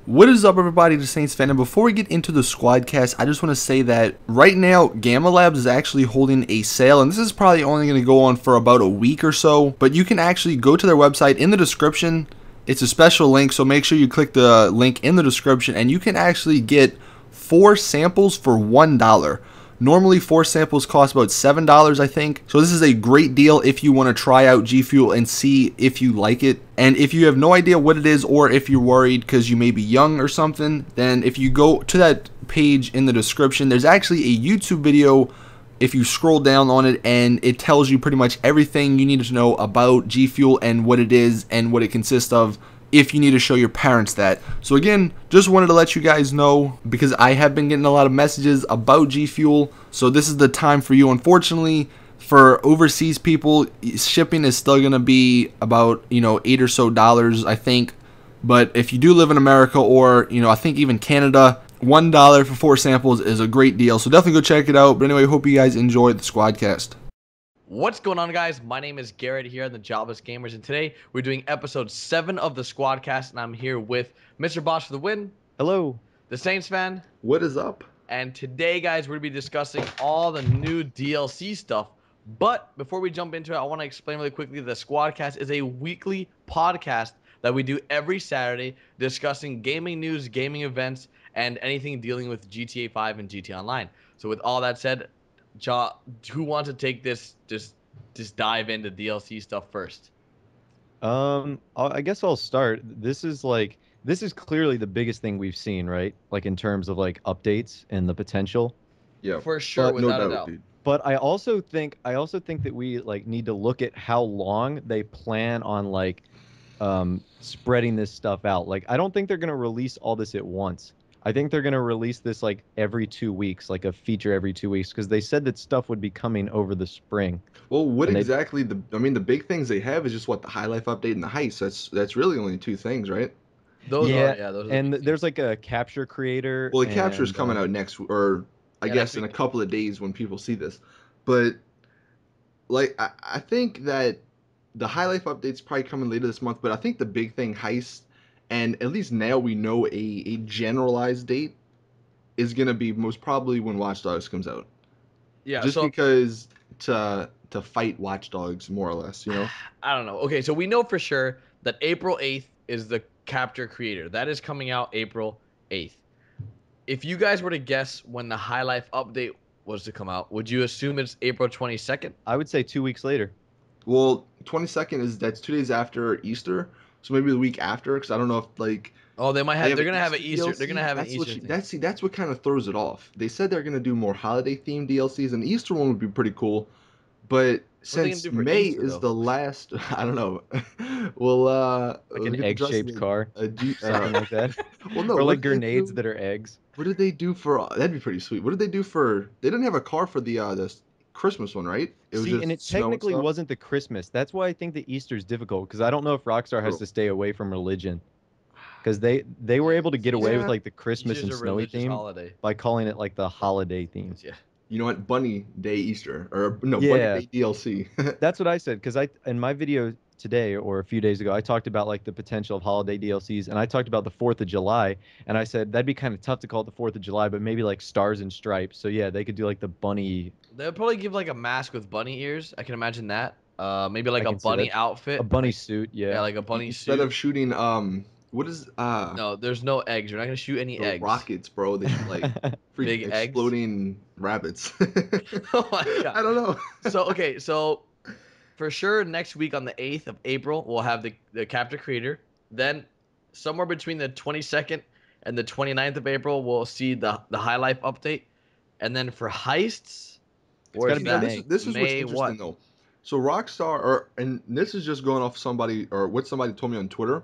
What is up, everybody? The Saintsfan, and before we get into the Squadcast, I just want to say that right now Gamma Labs is actually holding a sale, and this is probably only going to go on for about a week or so, but you can actually go to their website. In the description, it's a special link, so make sure you click the link in the description, and you can actually get 4 samples for $1. Normally 4 samples cost about $7, I think. So this is a great deal if you want to try out G Fuel and see if you like it. And if you have no idea what it is, or if you're worried because you may be young or something, then if you go to that page in the description, there's actually a YouTube video if you scroll down on it, and it tells you pretty much everything you need to know about G Fuel and what it is and what it consists of, if you need to show your parents that. So again, just wanted to let you guys know, because I have been getting a lot of messages about G Fuel, so this is the time for you. Unfortunately, for overseas people, shipping is still gonna be about, $8 or so, I think. But if you do live in America, or I think even Canada, $1 for 4 samples is a great deal. So definitely go check it out. But anyway, hope you guys enjoyed the Squadcast. What's going on, guys? My name is Garrett here on the Jobless Gamers, and today we're doing episode 7 of the Squadcast, and I'm here with Mr. Boss for the win. Hello. The Saintsfan. What is up? And today, guys, we're going to be discussing all the new DLC stuff. But before we jump into it, I want to explain really quickly the Squadcast is a weekly podcast that we do every Saturday, discussing gaming news, gaming events, and anything dealing with GTA 5 and GTA Online. So with all that said, who wants to take this, just dive into DLC stuff first? I guess I'll start. This is clearly the biggest thing we've seen, right? Like in terms of like updates and the potential. Yeah, for sure, but, without a doubt. Dude. But I also think that we like need to look at how long they plan on like spreading this stuff out. Like I don't think they're gonna release all this at once. I think they're gonna release this like every 2 weeks, like a feature every 2 weeks, because they said that stuff would be coming over the spring. Well, what And exactly the big things they have is just what the High Life update and the Heist. That's really only 2 things, right? Those Yeah, those are and the big there's like a capture creator. Well, the capture's and, coming out next, or I Yeah, guess next in a week. couple of days when people see this. But like I think that the High Life update's probably coming later this month, but I think the big thing, Heist, and at least now we know a generalized date, is gonna be most probably when Watch Dogs comes out. Yeah, Just so because to fight Watch Dogs, more or less, I don't know. Okay, so we know for sure that April 8th is the capture creator. That is coming out April 8th. If you guys were to guess when the High Life update was to come out, would you assume it's April 22nd? I would say 2 weeks later. Well, 22nd that's 2 days after Easter, so maybe the week after, because I don't know if like Oh, they might have. They're gonna have an Easter Easter. They're gonna have an Easter. That's what kind of throws it off. They said they're gonna do more holiday themed DLCs, and the Easter one would be pretty cool. But What are they gonna since do for May Easter, is though? the last, I don't know. Well, Like look an at the egg-shaped dress- car, something like that. Well, no, Or what like did they grenades do? that are eggs. What did they do for? That'd be pretty sweet. What did they do for? They didn't have a car for the Christmas one, right? It was See, and it just snow and technically stuff. wasn't the Christmas. That's why I think the Easter's difficult, because I don't know if Rockstar has True. to stay away from religion. Because they were able to get away with Yeah. like the Christmas Easter's and a snowy religious theme holiday. by calling it like the holiday theme. Yeah. You know what? Bunny Day Easter, or no, Bunny Yeah, Day DLC. that's what I said. Because in my video today or a few days ago, I talked about like the potential of holiday DLCs, and I talked about the 4th of July, and I said that'd be kind of tough to call it the 4th of July, but maybe like stars and stripes. So yeah, they could do like the bunny. They'll probably give like a mask with bunny ears. I can imagine that. Maybe like I a can see bunny that. outfit. A bunny Like, suit, yeah, yeah. like a bunny Instead suit. of shooting what is No, there's no eggs. You're not gonna shoot any the eggs. rockets, bro? They shoot like Big freaking eggs? exploding rabbits. Oh my god. I don't know. So okay, so for sure next week on the 8th of April we'll have the capture creator. Then somewhere between the 22nd and the 29th of April we'll see the High Life update. And then for heists, It's or gotta is be that May. This is what's May interesting what? though. So Rockstar, and this is just going off somebody or what somebody told me on Twitter,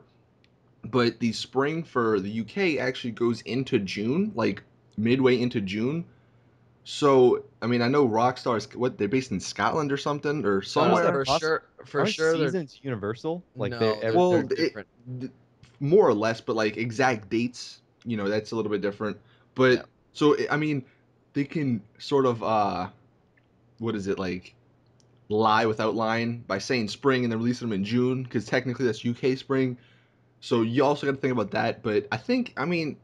but the spring for the UK actually goes into June, like midway into June. So I mean, I know Rockstar is what they're based in Scotland or something or How is that somewhere. For sure, for Aren't sure they're seasons universal? Like no, they're Well, different. more or less, but like exact dates, that's a little bit different. But Yeah. so I mean, they can sort of what is it like? Lie without lying by saying spring and then releasing them in June, because technically that's UK spring. So you also got to think about that. But I mean,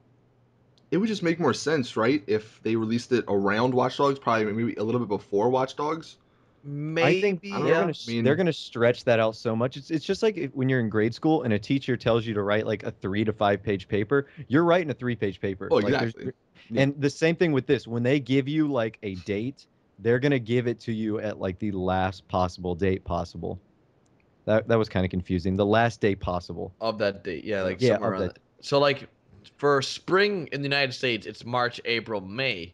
it would just make more sense, right? If they released it around Watch Dogs, probably maybe a little bit before Watch Dogs. I think Maybe, I don't they're know. yeah. gonna I mean, they're gonna stretch that out so much. It's just like when you're in grade school and a teacher tells you to write like a 3 to 5 page paper. You're writing a 3 page paper. oh, Like there's, exactly. Yeah. and the same thing with this. When they give you like a date, they're gonna give it to you at like the last possible date possible. That was kind of confusing. The last day possible. Of that date, yeah, like Yeah, somewhere of around that. that. So like for spring in the United States, it's March, April, May.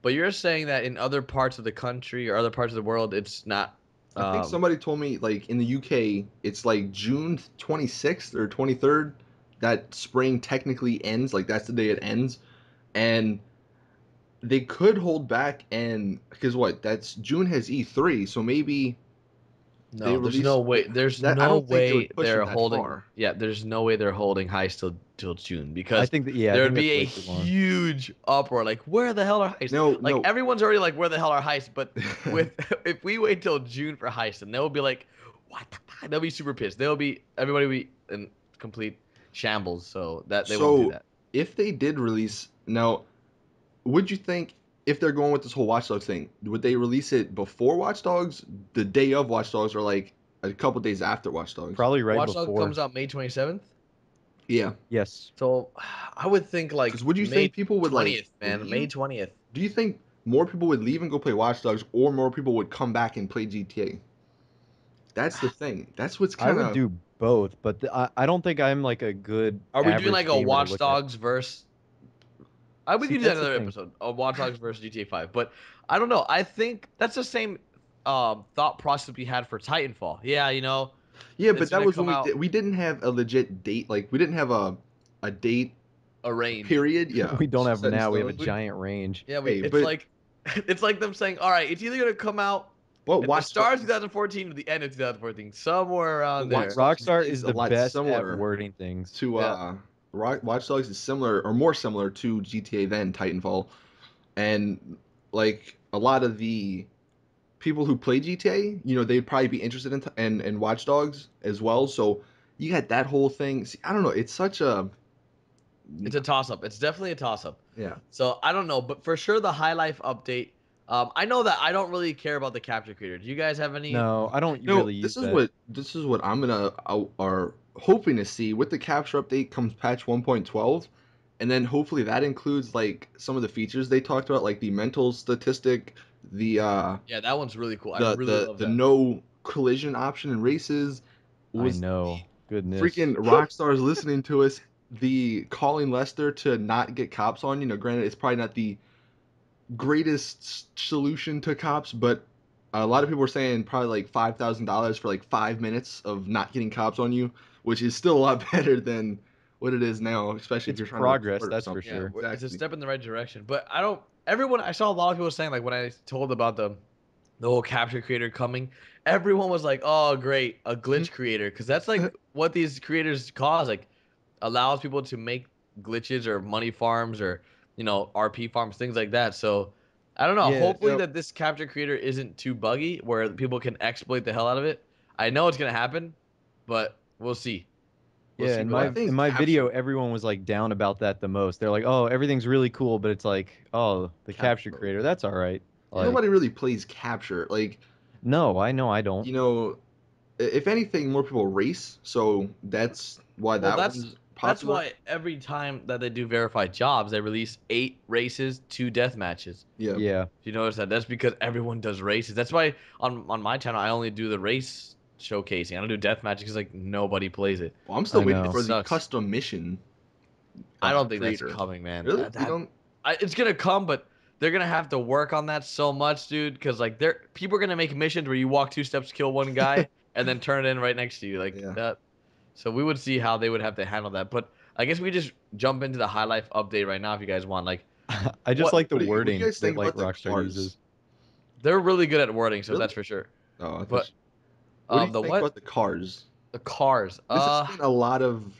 But you're saying that in other parts of the country or other parts of the world, it's not. I think Um, somebody told me like in the UK, it's like June 26th or 23rd that spring technically ends. Like that's the day it ends, and they could hold back and because what? That's June has E3, so maybe they no, there's release no way. There's that. I no don't think they way would push they're it that holding. far. Yeah, there's no way they're holding Heist till June I because think that yeah, I there think would that's be a way too long. huge uproar. Like, where the hell are Heist? No, Like, no. everyone's already like, where the hell are Heist? But with if we wait till June for Heist, and they'll be like, what the fuck? They'll be super pissed. Everybody will be in complete shambles. So that they won't do So that. if they did release now, would you think if they're going with this whole Watch Dogs thing, would they release it before Watch Dogs, the day of Watch Dogs, or like a couple days after Watch Dogs? Probably right Watch Dogs before. comes out May 27th. Yeah, Yes. So I would think like because would you May think people would like 20th, man. May leave? 20th. Do you think more people would leave and go play Watch Dogs, or more people would come back and play GTA? That's the thing. That's what's I kind would of. do both, but I don't think I'm like a good Are we doing average like a gamer to Watch look at. Dogs versus we See, could do that that's the another thing. episode of Watch Dogs versus GTA 5. But I don't know. I think that's the same thought process we had for Titanfall. Yeah, Yeah, but it's that gonna was when come out we didn't have a legit date. Like we didn't have a date a range. period. Yeah, We don't have set in now. We have a stone. giant range. Yeah, Hey, it's but like it's like them saying, all right, it's either gonna come out at the Watch start of Dogs. 2014 or the end of 2014, somewhere around Watch there. Dogs Rockstar is is a the lot best at similar wording things. to Yeah. Watch Dogs is similar or more similar to GTA than Titanfall, and like a lot of the people who play GTA, they'd probably be interested in Watch Dogs as well. So you got that whole thing. See, I don't know. It's such a It's a toss up. It's definitely a toss up. yeah. So I don't know, but for sure the High Life update. I know that I don't really care about the capture creator. Do you guys have any? No, I don't No, really use that. this is what I'm gonna are hoping to see with the capture update comes patch 1.12, and then hopefully that includes like some of the features they talked about, like the mental statistic, the Yeah, that one's really cool. I really love the that. no collision option in races. I Was know. the Goodness. freaking rock stars listening to us? The calling Lester to not get cops on. Granted, it's probably not the greatest solution to cops, but a lot of people were saying probably like $5,000 for like 5 minutes of not getting cops on you, which is still a lot better than what it is now, especially if It's you're trying to progress, record or that's for something. Yeah, sure. it's a Exactly. step in the right direction. But I don't. Everyone, I saw a lot of people saying like when I told about the whole capture creator coming, everyone was like, "Oh, great, a glitch creator," because that's like what these creators cause. Like allows people to make glitches or money farms or RP farms, things like that. So I don't know. Yeah, Hopefully that this capture creator isn't too buggy where people can exploit the hell out of it. I know it's gonna happen, but we'll see. We'll yeah. see In what I my happens. in think my video, capture everyone was like down about that the most. They're like, "Oh, everything's really cool," but it's like, "Oh, the capture capture mode. creator, that's all right." Like, Nobody really plays capture. Like, no, I know I don't. you know, if anything, more people race, so that's why Well, that that's one's that's popular. why every time that they do verified jobs, they release 8 races, 2 death matches. Yeah. Yeah. You notice that? That's because everyone does races. That's why on my channel I only do the race showcasing. I don't do death matches because like nobody plays it. Well, I'm still I waiting It know. for the sucks. custom mission I don't think that's creator. coming, man. Really? You don't? It's gonna come, but they're gonna have to work on that so much, dude. Because like people are gonna make missions where you walk 2 steps, kill one guy, and then turn it in right next to you, like Yeah. that. So we would see how they would have to handle that. But I guess we just jump into the High Life update right now if you guys want. Like I just what like the What do you wording guys that think like about the Rockstar cars? uses. they're really good at wording, so Really? that's for sure. Oh, I But thought. What do you the think what? about the cars? The cars. This has been a lot of Well,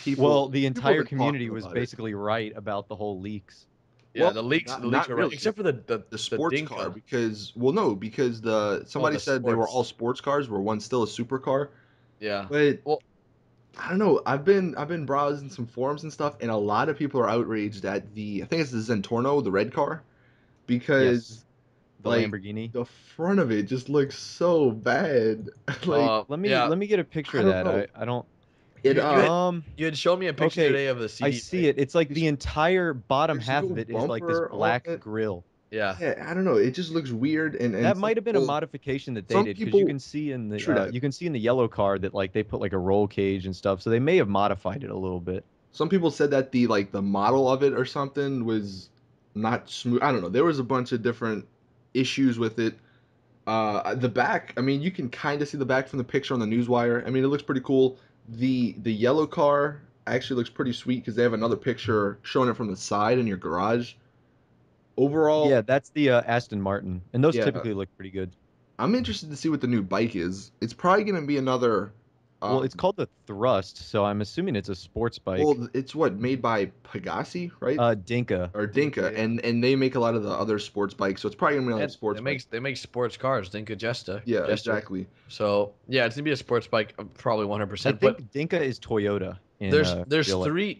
people. the People entire have been community talking was about it. basically right about the whole leaks. Yeah, Well, the not leaks not are right, really. except for The the sports car Dinko. because no because Oh, somebody the said they were all sports. sports cars where one's still a supercar. Yeah. But Well, I don't know. I've been browsing some forums and stuff, and a lot of people are outraged at I think it's the Zentorno, the red car, Yes, because the like Lamborghini. the front of it just looks so bad. Like Yeah. Let me get a picture I of don't that. know. I don't. It You had shown me a picture Okay, today of the I CD, see right? it. It's like there's, the entire bottom there's half no of it is like this bumper on black it. grill. Yeah. Yeah, I don't know. It just looks weird, and That might have been a modification that they some did because people true that. you can see in the yellow car that like they put like a roll cage and stuff. So they may have modified it a little bit. Some people said that the model of it or something was not smooth. I don't know. There was a bunch of different issues with it. The back, I mean, you can kind of see the back from the picture on the newswire. I mean, it looks pretty cool. The yellow car actually looks pretty sweet because they have another picture showing it from the side in your garage. Yeah, Overall, that's the Aston Martin, and those yeah, typically look pretty good. I'm interested to see what the new bike is. It's probably gonna be another. Well, it's Um, called the Thrust, so I'm assuming it's a sports bike. well, it's what made by Pegasi, right? Dinka. Or Dinka, Dinka, yeah. and they make a lot of the other sports bikes, so it's probably gonna be another And sports bike. they make sports cars, Dinka Yeah, Jester. exactly. So yeah, it's gonna be a sports bike, probably I 100%. But think Dinka is Toyota in real life.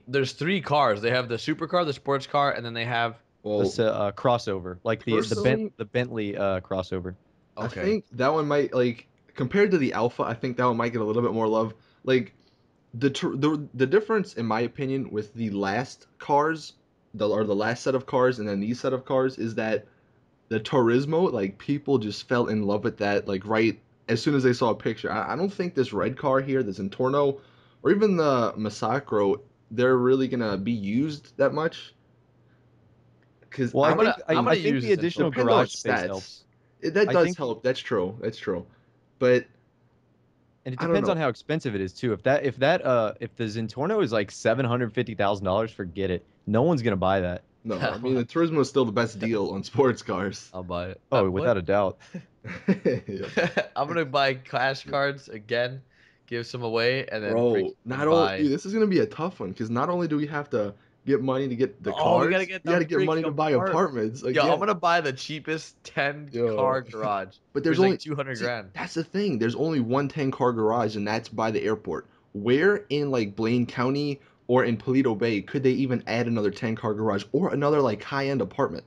there's three cars. They have the supercar, the sports car, and then they have Well, Crossover, like personally, the Bentley crossover. I okay. think that one might like compared to the Alpha, I think that one might get a little bit more love. Like the difference, in my opinion, with the last cars, the last set of cars, and then these set of cars is that the Turismo, like people just fell in love with that, like right as soon as they saw a picture. I don't think this red car here, this Entorno, or even the Masacro, they're really gonna be used that much. Because Well, I don't. I'm I gonna think use the this in additional total. Depends on garage its space stats. helps. That I does think help. That's true. That's true. But And it I don't depends on know. how expensive it is too. If the Zentorno is like $750,000, forget it. No one's gonna buy that. No, I mean the Turismo is still the best deal on sports cars. I'll buy it. Oh, What? without a doubt. Yeah. I'm gonna buy cash cards again, give some away, and then Bro, freaking not all buy. dude, this is gonna be a tough one because not only do we have to get money to get the Oh, we gotta cars, get we the gotta get money freaking to buy apartment. apartments. Like Yo, I'm yeah, gonna buy the cheapest 10 yo. car garage, But which there's is like only 200 see grand. that's the thing. There's only one 10-car garage, and that's by the airport. Where in like Blaine County or in Paleto Bay could they even add another 10-car garage or another like high-end apartment?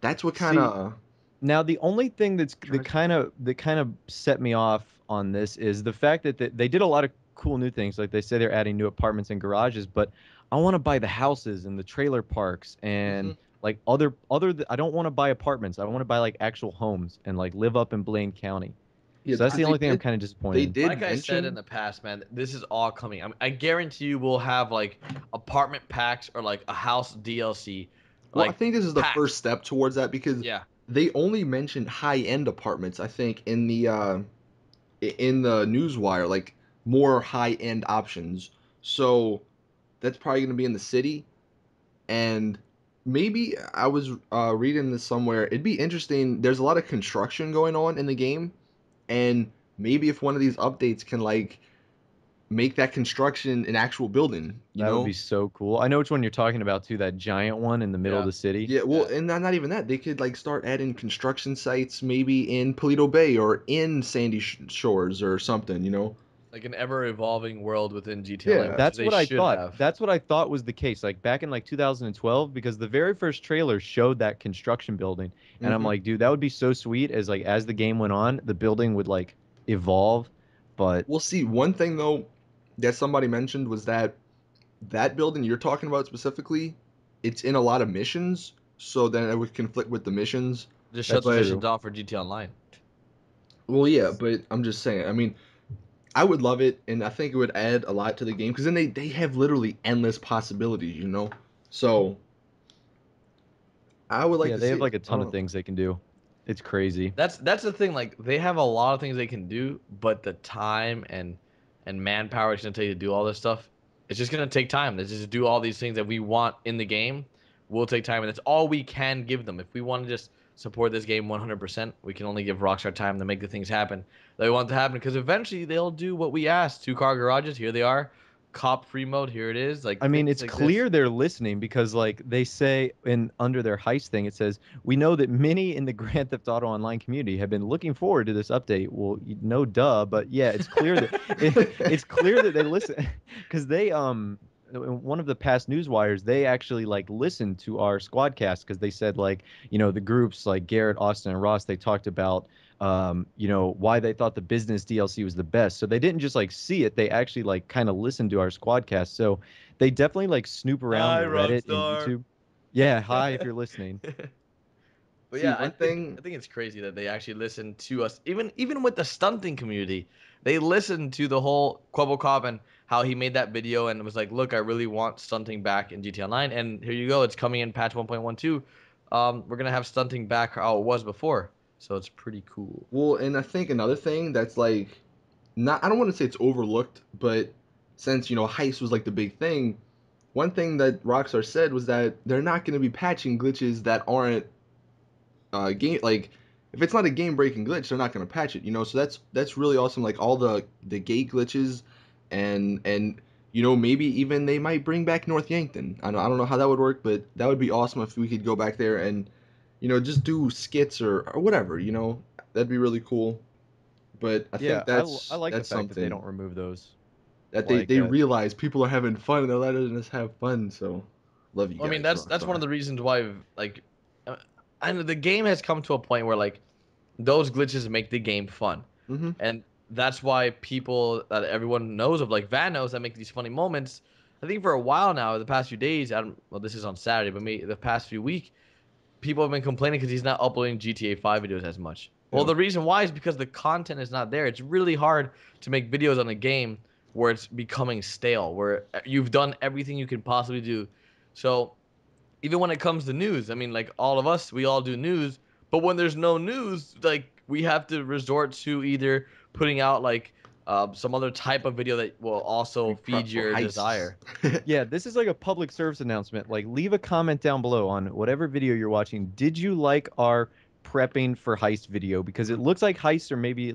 That's what kind See, of now the only thing drives me that kind of set me off on this is the fact that they did a lot of cool new things. Like they say they're adding new apartments and garages, but I want to buy the houses and the trailer parks and crazy. like I don't want to buy apartments. I want to buy like actual homes and like live up in Blaine County. Yeah, So that's because the only thing I'm kind of disappointed they in. did Like I said in mention. the past, man, this is all coming. I guarantee you we'll have like apartment packs or like a house DLC, Well, I like think this is the packs. first step towards that because Yeah. they only mentioned high-end apartments. I think in the newswire, like more high-end options. So that's probably going to be in the city, and maybe I was reading this somewhere. It'd be interesting. There's a lot of construction going on in the game, and maybe if one of these updates can like make that construction an actual building, you That would be know? so cool. I know which one you're talking about too, that giant one in the middle of Yeah. the city. Yeah, well, Yeah. and not even that. They could like start adding construction sites maybe in Paleto Bay or in Sandy Shores or something, you know? Like an ever evolving world within GTA Online, Yeah. which That's they what I should thought. have. That's what I thought was the case. Like back in like 2012, because the very first trailer showed that construction building, and I'm Hmm. like, dude, that would be so sweet. As like as the game went on, the building would like evolve. But We'll see. One thing though that somebody mentioned was that that building you're talking about specifically, it's in a lot of missions, so then it would conflict with the missions. Just shut that's the But missions true. off for GTA Online. well, yeah, but I'm just saying. I mean, I would love it, and I think it would add a lot to the game because then they have literally endless possibilities, you know. So I would like Yeah, to they see have it. like a I ton don't of know. things they can do. It's crazy. That's the thing. Like they have a lot of things they can do, but the time and manpower it's gonna take to do all this stuff, it's just gonna take time. They just do all these things that we want in the game. Will take time, and that's all we can give them. If we want to just support this game 100%, we can only give Rockstar time to make the things happen that we want to happen. Because eventually they'll do what we asked. 2-car garages, here they are. cop free mode. Here it is. Like I mean, things it's like clear this. they're listening because, like, they say under their heist thing, it says, "We know that many in the Grand Theft Auto Online community have been looking forward to this update." Well, no, duh, but yeah, it's clear that it's clear that they listen because they in one of the past news wires, they actually like listened to our Squadcast because they said like, the groups like Garrett, Austin, and Ross, they talked about why they thought the business DLC was the best. So they didn't just like see it; they actually like kind of listened to our Squadcast. So they definitely like snoop around Hi, the Reddit and Rockstar. YouTube. Yeah, hi if you're listening. But See, yeah, one thing. I think it's crazy that they actually listen to us. Even with the stunting community, they listened to the whole Quibble Cop and how he made that video and was like, "Look, I really want stunting back in GTA Online." And here you go, it's coming in patch 1.12. We're gonna have stunting back how it was before, so it's pretty cool. Well, and I think another thing that's like, not I don't want to say it's overlooked, but since Heist was like the big thing, one thing that Rockstar said was that they're not going to be patching glitches that aren't game like if it's not a game breaking glitch, they're not going to patch it. So that's really awesome. Like all the gate glitches, and maybe even they might bring back North Yankton. I don't know how that would work, but that would be awesome if we could go back there and just do skits or whatever. That'd be really cool. But I Yeah, think I that's like the that's fact that they something don't remove those. that they Like, they realize people are having fun and they're letting us have fun. So love you I mean, guys, that's one of Rockstar. the reasons why like, uh, and the game has come to a point where like those glitches make the game fun. Hmm. And that's why people that everyone knows of, like Van knows, that make these funny moments. I think for a while now, the past few days, well, this is on Saturday, but maybe the past few week, people have been complaining because he's not uploading GTA 5 videos as much. Well, Yeah. the reason why is because the content is not there. It's really hard to make videos on a game where it's becoming stale, where you've done everything you can possibly do. So even when it comes to news, I mean, like all of us, we all do news, but when there's no news, like we have to resort to either putting out like some other type of video that will also We feed prep for your heists. desire. yeah, this is like a public service announcement. Like, leave a comment down below on whatever video you're watching. Did you like our prepping for heist video? Because it looks like heists are maybe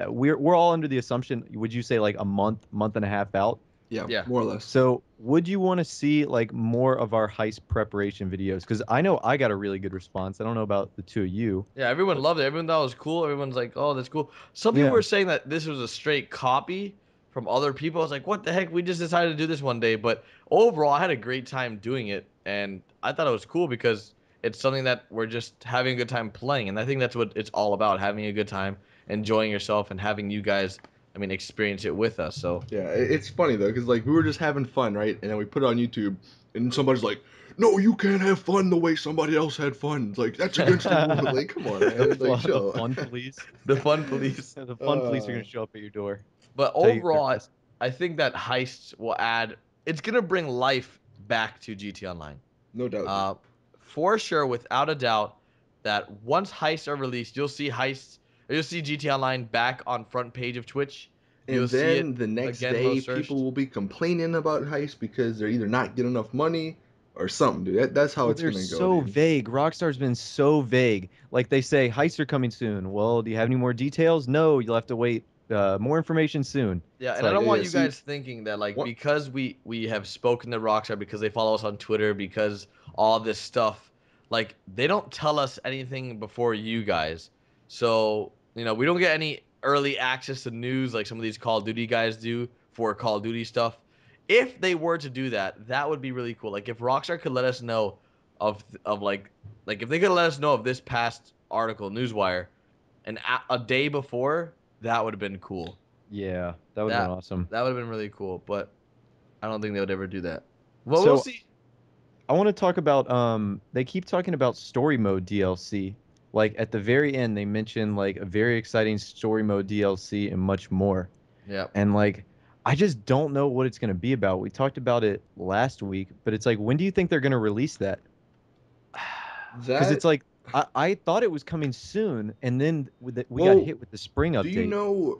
we're all under the assumption. Would you say like a month and a half out? Yeah, Yeah. more or less. So, would you want to see like more of our heist preparation videos? Because I know I got a really good response. I don't know about the two of you. Yeah, everyone loved it. Everyone thought it was cool. Everyone's like, "Oh, that's cool." Some people Yeah. were saying that this was a straight copy from other people. I was like, "What the heck? We just decided to do this one day." But overall, I had a great time doing it, and I thought it was cool because it's something that we're just having a good time playing, and I think that's what it's all about: having a good time, enjoying yourself, and having you guys, I mean, experience it with us. So Yeah, it's funny though, because like we were just having fun, right? And then we put it on YouTube, and somebody's like, "No, you can't have fun the way somebody else had fun. Like that's against the rule." Like, come on, man. Like, The chill. fun police. the fun police. The fun police are uh, gonna show up at your door, But tell you they're overall, arrested. I think that heists will add. It's gonna bring life back to GT Online. no doubt, dude. Uh, for sure, without a doubt, that once heists are released, you'll see heists. You'll see GT Online back on front page of Twitch. You'll And see it then the next again day, most people searched. will be complaining about Heist because they're either not getting enough money or something, dude. That's how Well, it's they're gonna go, so dude. vague. Rockstar's been so vague. Like they say, heists are coming soon. Well, do you have any more details? No, you'll have to wait. More information soon. Yeah, It's and I like, don't Yeah, want yeah. you See, guys thinking that like what? because we have spoken to Rockstar because they follow us on Twitter because all this stuff like they don't tell us anything before you guys. So, we don't get any early access to news like some of these Call of Duty guys do for Call of Duty stuff. If they were to do that, that would be really cool. Like if Rockstar could let us know of like if they could let us know of this past article Newswire and a day before, that would have been cool. yeah, that would have been That awesome. that would have been really cool, but I don't think they would ever do that. Well, we'll So see. I want to talk about they keep talking about story mode DLC. Like at the very end they mention like a very exciting story mode DLC and much more. Yeah. And like I just don't know what it's going to be about. We talked about it last week, but it's like when do you think they're going to release that? Cuz it's That like I thought it was coming soon and then we got well, hit with the spring do you update. know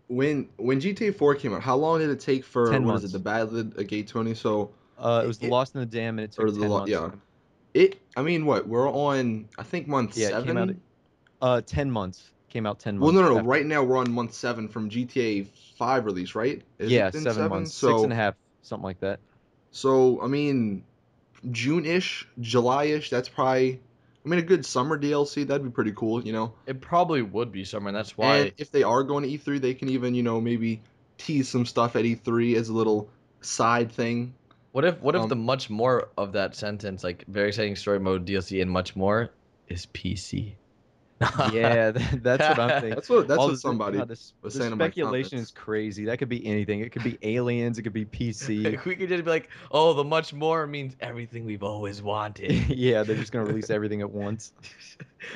when GTA 4 came out? How long did it take for 10 what is it, the months. Battle of Gate 20? So It it, was the it Lost in the Dam and it or took 10 months to yeah. come. I mean, what? We're on I think month Yeah, it came out 7. 10 months. Came out 10 Well, no, months no, no. after. Right now we're on month 7 from GTA 5 release, right? Has Yeah, it been 7 7? months. Six and So a half. something like that. So, I mean, June-ish, July-ish, that's probably, I mean, a good summer DLC, that'd be pretty cool, you know? It probably would be summer, and that's And why. if they are going to E3, they can even, maybe tease some stuff at E3 as a little side thing. What if the Um, much more of that sentence, like very exciting story mode DLC and much more, is PC? Yeah, that's what I'm thinking. that's All what the somebody God, this was the saying in my speculation is comments. crazy. That could be anything. It could be aliens. It could be PC. We could just be like, oh, the much more means everything we've always wanted. Yeah, they're just gonna release everything at once.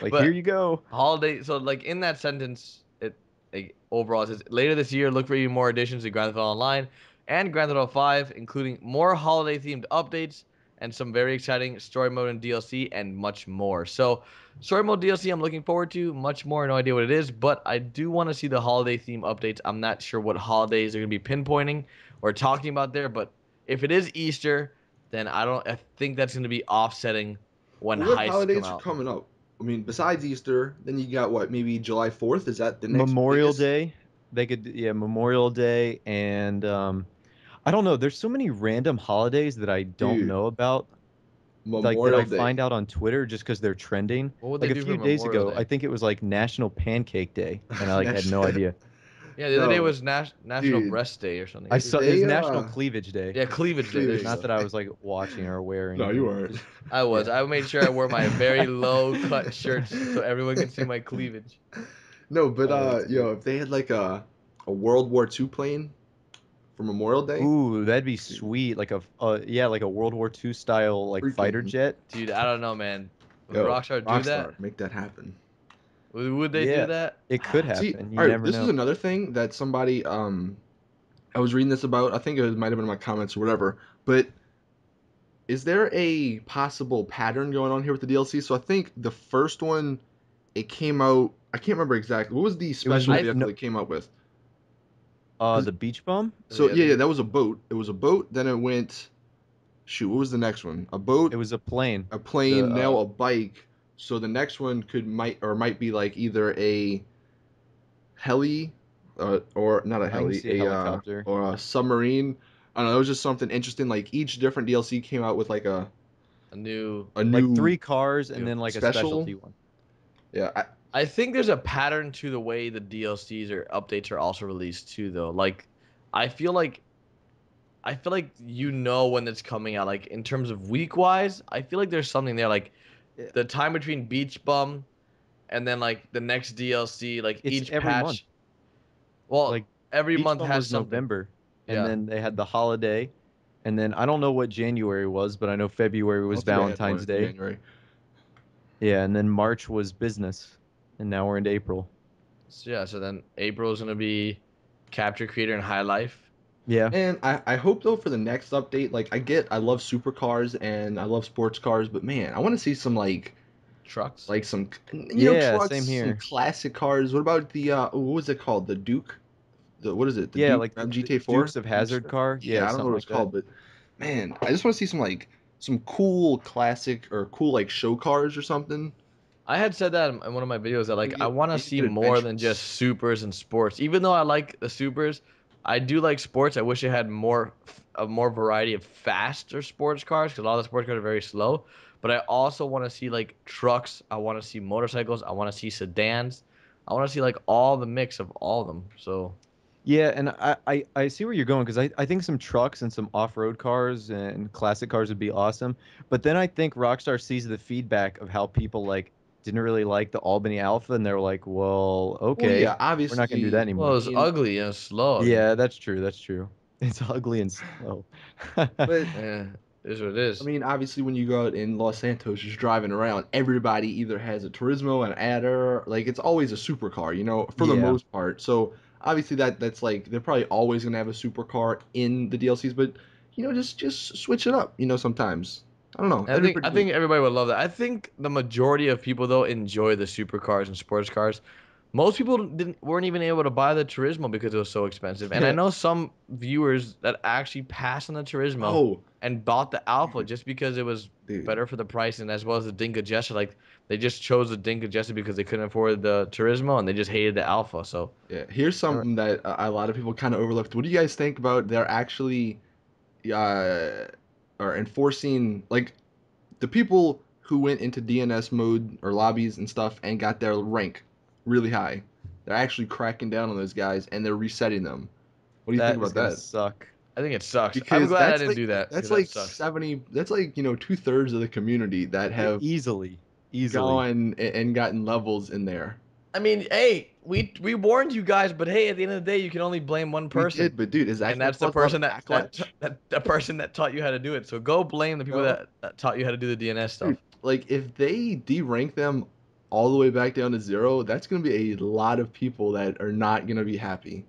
Like, here But you go. holiday, so like in that sentence, it like, overall it says later this year, look for even more additions to Grand Theft Auto Online and Grand Theft Auto 5, including more holiday themed updates and some very exciting story mode and DLC and much more. So, story mode DLC, I'm looking forward to. Much more, no idea what it is, but I do want to see the holiday theme updates. I'm not sure what holidays they're gonna be pinpointing or talking about there, but if it is Easter, then I think that's gonna be offsetting when What heists come holidays are out. coming up? I mean, besides Easter, then you got what, maybe July 4th? Is that the next Memorial biggest? Day. They could, yeah, Memorial Day, and I don't know. There's so many random holidays that I don't Dude, know about, like that I Memorial find Day. out on Twitter just because they're trending. What would they Like a do for few days Memorial ago, I Day? think it was like National Pancake Day, and I like had That's no idea. Yeah, the other day no, was National dude. Breast Day or something. I Too. saw it was They National Cleavage Day. Yeah, Cleavage Day. There you cleavage. Not go. that I was like watching or aware or No, you anything. weren't. Just I was. yeah. I made sure I wore my very low cut shirts so everyone could see my cleavage. No, but Oh, that's good. if they had like a World War II plane for Memorial Day, Ooh, that'd be dude, sweet. Like a yeah, like a World War II style like fighter freaking jet. Dude, I don't know, man. Would yo, Rockstar do that? Rockstar, make that happen. Would they do Yeah, that? it could See, happen. You all right, never this is know. another thing that somebody I was reading this about. I think it might have been in my comments or whatever. But is there a possible pattern going on here with the DLC? So I think the first one, it came out. I can't remember exactly. What was the It was special vehicle no, it came out with? 'Cause- the beach bum. So The yeah, other. that was a boat. It was a boat. Then it went. Shoot, what was the next one? A boat, It was a plane. a The plane, now a bike. So the next one might be like either a heli, or not a I can heli, see a helicopter. or a submarine. I don't know. It was just something interesting. Like each different DLC came out with like A new. a Like new three cars and Yeah. then like a special. specialty one. Yeah, I think there's a pattern to the way the DLCs or updates are also released too, though. Like, I feel like when it's coming out. Like in terms of week wise, I feel like there's something there. Like Yeah. the time between Beach Bum and then like the next DLC, like It's each every month. patch. Well, Like every beach month bum has was something. November, and Yeah. then they had the holiday, and then I don't know what January was, but I know February I was don't think I had one Valentine's in Day. January. Yeah, and then March was business, and now we're into April. So yeah. So then April is gonna be Capture Creator and High Life. Yeah, And I hope though for the next update, like I love supercars and I love sports cars, but man, I want to see some Trucks. like some yeah, trucks, same some here. classic cars. What about the what was it called? The Duke? The what is it? The Yeah, Duke like the GTA 4? Dukes of Hazard car. Yeah, Yeah, I don't know something what like it's that. called, but man, I just want to see some cool classic or cool like show cars or something. I had said that in one of my videos that like I want to They could see get more than adventurous. just supers and sports. Even though I like the supers, I do like sports. I wish it had more variety of faster sports cars because a lot of the sports cars are very slow. But I also want to see like trucks. I want to see motorcycles. I want to see sedans. I want to see like all the mix of all of them. So Yeah, and I see where you're going because I think some trucks and some off-road cars and classic cars would be awesome. But then I think Rockstar sees the feedback of how people like didn't really like the Albany Alpha, and they're like, well, Well, okay, yeah, we're not gonna do that obviously. well, I anymore. it's mean, ugly and slow. I mean, Yeah, that's true. That's true. It's ugly and slow. but eh, it is what it I is. mean, obviously, when you go out in Los Santos, just driving around, everybody either has a Turismo, an Adder, like it's always a supercar, for the Yeah. most part. So obviously, that's like they're probably always gonna have a supercar in the DLCs, but just switch it up, sometimes. I don't know, And that'd be pretty I neat. think everybody would love that. I think the majority of people though enjoy the supercars and sports cars. Most people weren't even able to buy the Turismo because it was so expensive. And I know some viewers that actually passed on the Turismo Oh, and bought the Alpha dude, just because it was dude. better for the price and as well as the Dinka Jester. Like they just chose the Dinka Jester because they couldn't afford the Turismo and they just hated the Alpha. So Yeah, here's Uh, something that a lot of people kind of overlooked. What do you guys think about they're actually are enforcing like the people who went into DNS mode or lobbies and stuff and got their rank really high. They're actually cracking down on those guys and they're resetting them. What do you think That is about gonna that? suck. I think it sucks. I'm Because glad I that's didn't like do that that's because that like sucks. 70. That's like 2/3 of the community that have Easily. gone and gotten levels in there. I mean, hey, we warned you guys, but hey, at the end of the day, you can only blame one We person, did, but dude, is that and gonna that's the cause a lot person of backlash? that person that taught you how to do it. So go blame the people No. that taught you how to do the DNS Dude, stuff. like if they derank them all the way back down to 0, that's gonna be a lot of people that are not gonna be happy.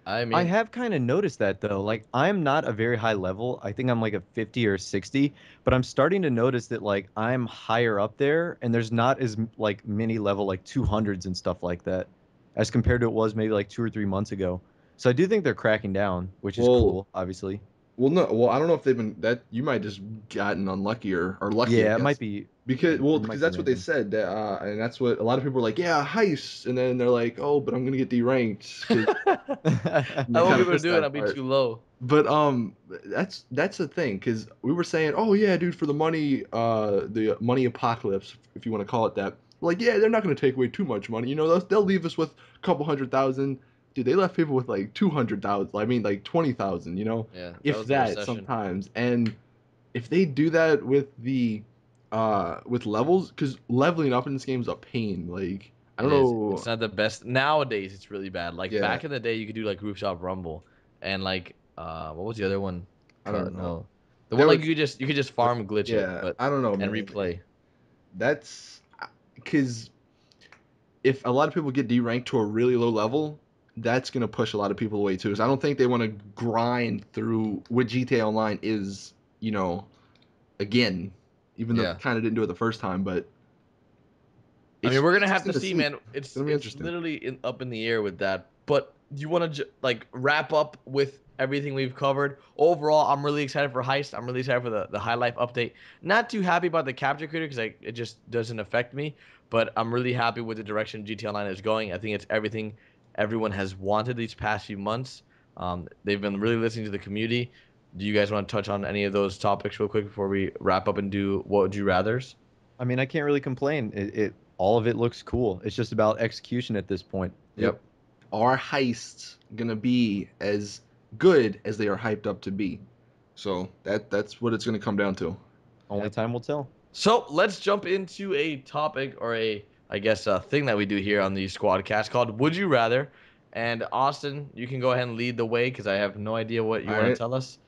I I mean, have kind of noticed that though. Like I'm not a very high level. I think I'm like a 50 or 60, but I'm starting to notice that like I'm higher up there and there's not as like many level like 200s and stuff like that as compared to it was maybe like 2 or 3 months ago. So I do think they're cracking down, which is Well, cool, obviously. well, no, well, I don't know if they've been that. You might just gotten unlucky or lucky, I Yeah, it might guess. be Because well, it because might be that's what they random. said, and that's what a lot of people are like, yeah, heist, and then they're like, oh, but I'm gonna get deranked because I they won't kind be of able to missed do it. I'll that be part. too low. But that's the thing, because we were saying, oh yeah, dude, for the money apocalypse, if you want to call it that. Like, yeah, they're not gonna take away too much money. They'll leave us with a couple 100,000. Dude, they left people with like 200,000. I mean, like 20,000. Yeah, that If was the that recession. sometimes. And if they do that with with levels, because leveling up in this game is a pain. Like, I don't It is. It's know. not the best nowadays. It's really bad. Like Yeah, back in the day, you could do like rooftop rumble, and like what was the other one? I don't know. No, the one There like was, you could just farm glitch it, yeah, but I don't know, and man. replay. That's because if a lot of people get deranked to a really low level, that's gonna push a lot of people away too. So I don't think they want to grind through what GTA Online is, you know, again, even though they Yeah. kind of didn't do it the first time. But I it's mean, we're gonna have interesting to to see, see. man. It's It's gonna be it's interesting. literally up in the air with that. But do you want to like wrap up with everything we've covered? Overall, I'm really excited for Heist. I'm really excited for the High Life update. Not too happy about the capture creator because it just doesn't affect me. But I'm really happy with the direction GTA Online is going. I think it's everything everyone has wanted these past few months. They've been really listening to the community. Do you guys want to touch on any of those topics real quick before we wrap up and do what would you rather's? I mean, I can't really complain. It all of it looks cool. It's just about execution at this point. Yep. Are heists gonna be as good as they are hyped up to be? So that's what it's gonna come down to. Only Yep. time will tell. So let's jump into a topic or I guess, a thing that we do here on the Squadcast called Would You Rather? And Austin, you can go ahead and lead the way because I have no idea what you All want to right. tell us.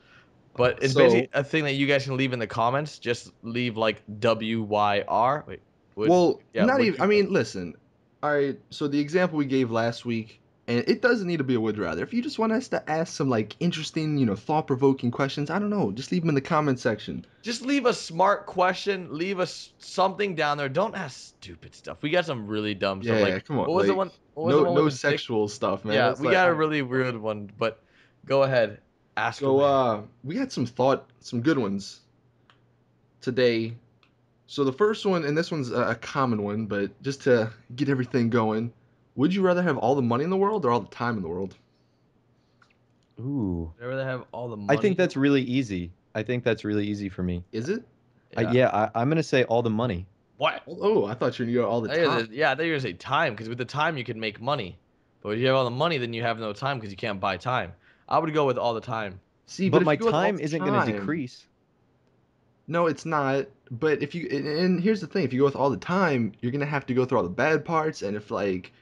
But it's So basically a thing that you guys can leave in the comments. Just leave like WYR. Wait, well, not would even. you I rather? mean, listen. All right. So the example we gave last week, and it doesn't need to be a would rather. If you just want us to ask some like interesting, thought-provoking questions, I don't know, just leave them in the comment section. Just leave a smart question. Leave us something down there. Don't ask stupid stuff. We got some really dumb stuff. Yeah, Like come on. what was the Like one? What was the no one with no the dick? sexual stuff, man. Yeah, That's we like got a I don't really know. weird one. But go ahead, ask So away. we got some good ones today. So the first one, and this one's a common one, but just to get everything going, would you rather have all the money in the world or all the time in the world? Ooh. Would you rather have all the I money think in the that's world? really easy. I think that's really easy for me. Is it? Yeah. Yeah, I'm gonna say all the money. What? Oh, I thought you were gonna go all the time. Yeah, I thought you were gonna say time because with the time you can make money, but if you have all the money, then you have no time because you can't buy time. I would go with all the time. See, but But if my you go with all time the isn't gonna time, decrease. no, it's not. But if you and here's the thing: if you go with all the time, you're gonna have to go through all the bad parts, and if like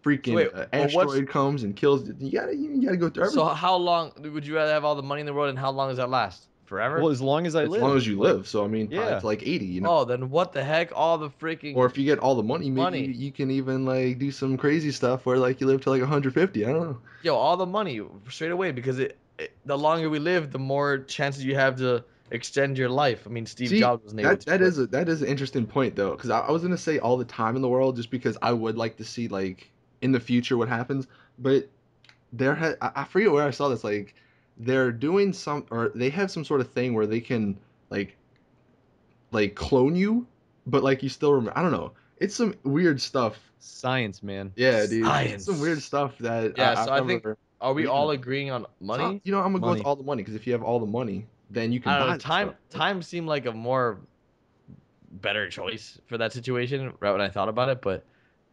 So freaking wait, but what's asteroid comes and kills, you gotta go through so everything how long would you rather have all the money in the world and how long does that last? Well, Forever? as long as I as long live, as you like, live. So I mean, probably yeah. to like 80. Oh, then what the heck? All the Or freaking if you get all the money, maybe money. you can even like do some crazy stuff where like you live to like 150. I don't know. Yo, all the money straight away because the longer we live, the more chances you have to extend your life. I mean, Steve See, Jobs wasn't able to, that but is an interesting point though, because I was gonna say all the time in the world just because I would like to see like in the future what happens, but I forget where I saw this like they're doing some or they have some sort of thing where they can like clone you, but like you still remember. I don't know. It's some weird stuff. Science, man. Yeah, dude, it's some weird science. stuff that Yeah, I so I think remember are we reading all about. agreeing on So money? I'm gonna go with Money. all the money because if you have all the money, then you can I don't buy know. the Time stuff. time seemed like a more better choice for that situation right when I thought about it, but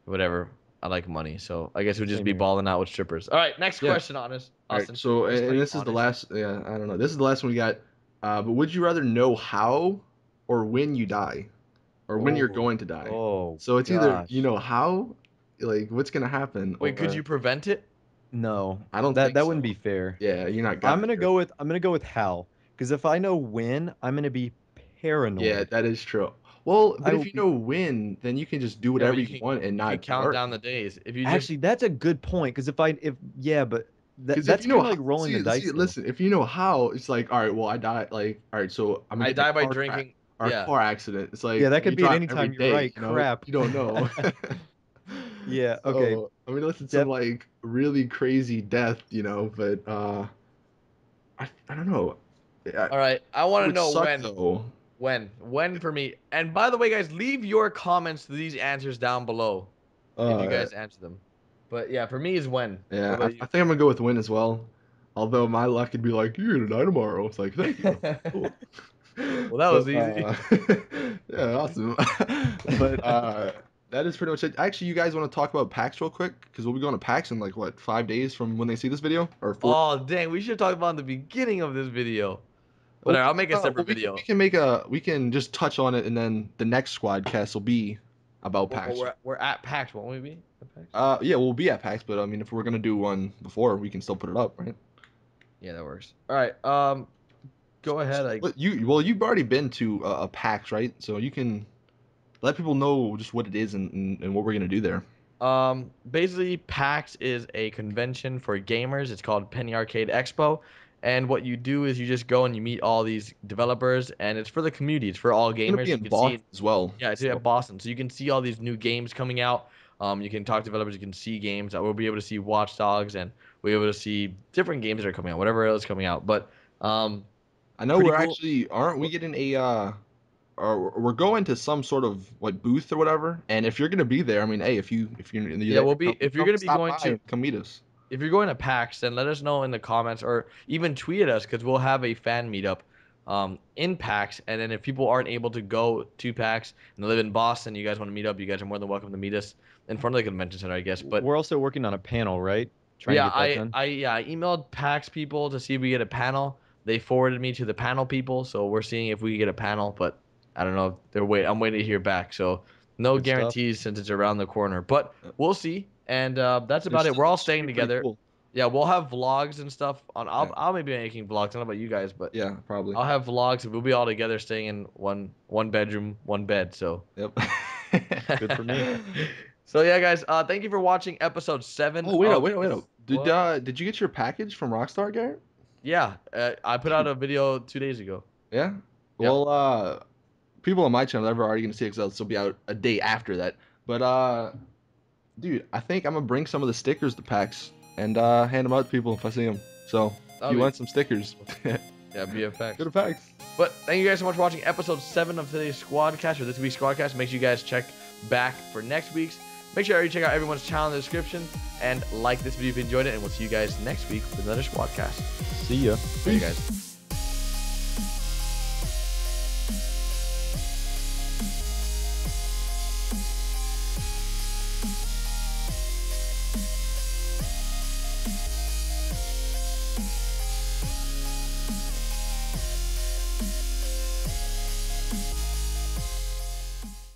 whatever. I like money, so I guess we'd just Same be here. balling out with strippers. All right, next Yeah. question, honest. All right. Austin. So Let's and play this is the honest. last. Yeah, I don't know. This is the last one we got. But would you rather know how or when you die, or when you're Oh, going to die? Oh So it's either you gosh. know how, like what's gonna happen, wait, could or you prevent it? No, I don't that think wouldn't so. be fair. Yeah, you're not I'm God. gonna go with how, because if I know when, I'm gonna be Yeah, paranoid. that is true. Well, but I if will you be. know when, then you can just do Yeah, but whatever you want and you can not be count hurt. down the days. If you just Actually, that's a good point. Because if yeah, but Because if that's you know kind of how, like rolling the see, dice though. listen, if you know how, it's like, all right, well, I died, like, all right, so I'm gonna I get in die a by car crash drinking. or a Yeah. car accident. It's Yeah, like that you could be at drive any every time. You're day, right. you know, Crap. you don't know. Yeah. Okay. So I mean, unless it's some Def. like really crazy death, you know, but I don't know. All right. I It want to would know suck when. though. When for me. And by the way, guys, leave your comments to these answers down below if you Uh, guys answer them. But yeah, for me is when. What yeah, about I you? think I'm gonna go with win as well. Although my luck could be like, you're gonna die tomorrow. It's like, thank you. Cool. Well, that was But easy. yeah, awesome. But that is pretty much it. Actually, you guys want to talk about PAX real quick? Because we'll be going to PAX in like what, 5 days from when they see this video, or 4? Oh, dang. We should talk about in the beginning of this video. But I'll make a Well, separate we video. can make we can just touch on it, and then the next Squadcast will be about Well, PAX. we're at PAX, won't we be? At PAX? Yeah, we'll be at PAX, but I mean, if we're gonna do one before, we can still put it up, right? Yeah, that works. All right. Go ahead. You've already been to a PAX, right? So you can let people know just what it is and what we're gonna do there. Basically, PAX is a convention for gamers. It's called Penny Arcade Expo. And what you do is you just go and you meet all these developers, and it's for the community. It's for all It's gonna be gamers. You in can Boston see, as well. yeah, it's So at Boston, so you can see all these new games coming out. You can talk to developers. You can see games. We'll be able to see Watch Dogs, and we'll be able to see different games that are coming out, whatever else is coming out. But I know pretty we're cool. actually aren't we getting a or we're going to some sort of like booth or whatever. And if you're gonna be there, I mean, hey, if you're Yeah, there, we'll be if you're gonna be stop going by to and come meet us. if you're going to PAX, then let us know in the comments or even tweet at us because we'll have a fan meetup in PAX. And then if people aren't able to go to PAX and they live in Boston, you guys want to meet up, you guys are more than welcome to meet us in front of the convention center, I guess. But We're also working on a panel, right? Trying to yeah, get that done. I emailed PAX people to see if we get a panel. They forwarded me to the panel people, so we're seeing if we can get a panel. But I don't know. I'm waiting to hear back. So no Good stuff. guarantees since it's around the corner, but we'll see. And that's It about it. should, We're all it should staying be pretty together. cool. Yeah, we'll have vlogs and stuff on. Yeah, I'll maybe be making vlogs. I don't know about you guys, but yeah, probably. I'll have vlogs. We'll be all together, staying in one bedroom, one bed. So. Yep. Good for me. So yeah, guys. Thank you for watching episode 7 Oh, wait up, of wait up, wait this. up. What? Did you get your package from Rockstar, Garrett? Yeah, I put out Dude, a video 2 days ago. yeah. Yep. Well, people on my channel are already gonna see it because it'll be out a day after that. But dude, I think I'm gonna bring some of the stickers to PAX and hand them out to people if I see them. So if That'll you be- want some stickers, Yeah, BFX. go to PAX. But thank you guys so much for watching episode 7 of today's Squadcast or this week's Squadcast. Make sure you guys check back for next week's. Make sure you check out everyone's channel in the description and like this video if you enjoyed it. And we'll see you guys next week with another Squadcast. See ya. See you guys.